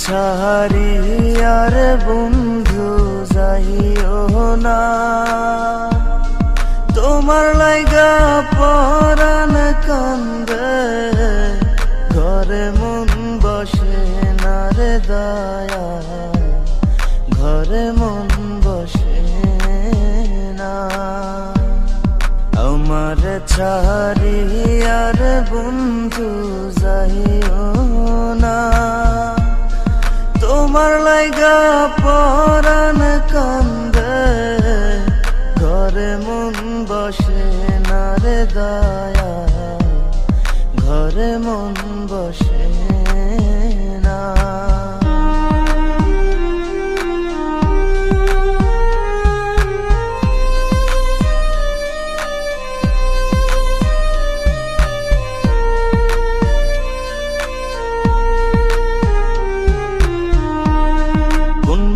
ছাড়ি আর বন্ধু যাইও না, তোমার লাইগা পরাণ কান্দে, ঘরে মন বসে না রে দয়া, ঘরে মন বসে না। আমার ছাড়ি আর বন্ধু যাইও না, তোমার লাইগা পরাণ কান্দে, ঘরে মন বসে না রে দয়া, ঘরে মন বসে না।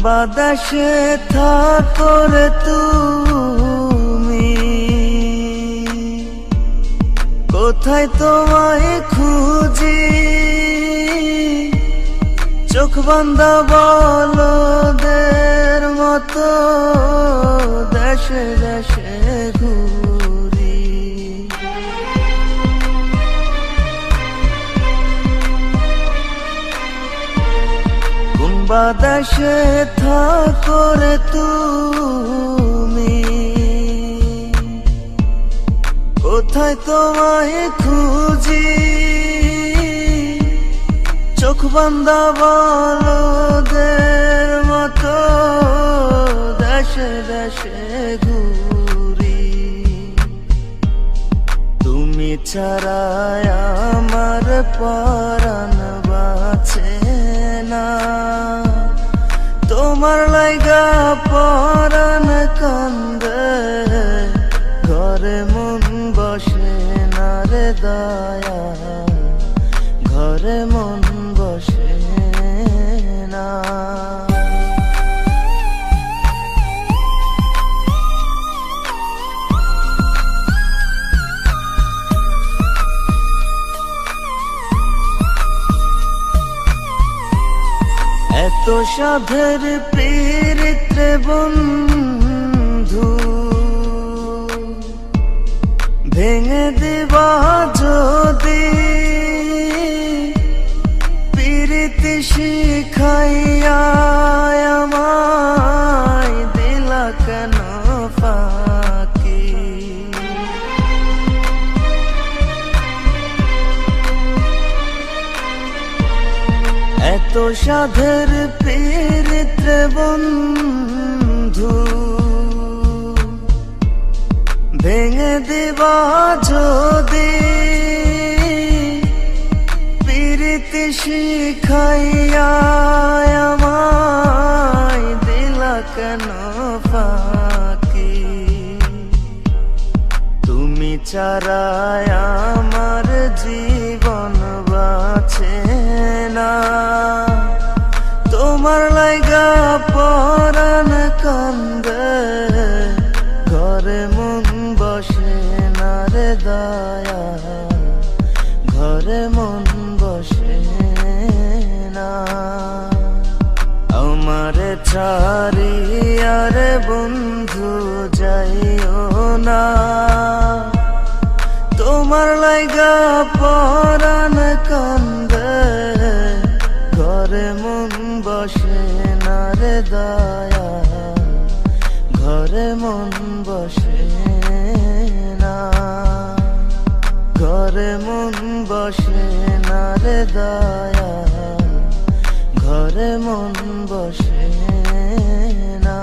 বাতাসে থাকো রে তুমি, কোথায় তোমায় খুঁজি, চোখ বান্ধা বলদের মতো দেশে দেশে ঘুরি। বাতাসে থাকো রে তুমি, কোথায় তোমায় খুঁজি, চোখ বান্ধা বলদের মতো দেশে দেশে ঘুরি। তুমি ছাড়া আমার পরাণ বাঁচে না, তোমার লাইগা পরাণ কান্দে, ঘরে মন বসে না রে দয়া, ঘরে মন বসে না। এত সাধের পীড়িতে বন্ধু, ভেঙে দিবা যদি, পীড়িতি শিখাইয়া আমায় দিলা কেন ফাঁকি। এত সাধের পীড়িতে বন্ধু, ভেঙে দিবা যদি, পীড়িতি শিখাইয়া আমায় দিলা কেন ফাঁকি। তুমি ছাড়া আমার জীবন বাঁচে না, তোমার লাইগা পরাণ কান্দে, ঘরে মন বসে না রে দয়া, ঘরে মন বসে না। আমার ছাড়ি আর বন্ধু যাইও না, তোমার লাইগা পরাণ কান্দে, ঘরে মন বসে না রে দয়া, ঘরে মন বসে না, ঘরে মন বসে না রে দয়া, ঘরে মন বসে না।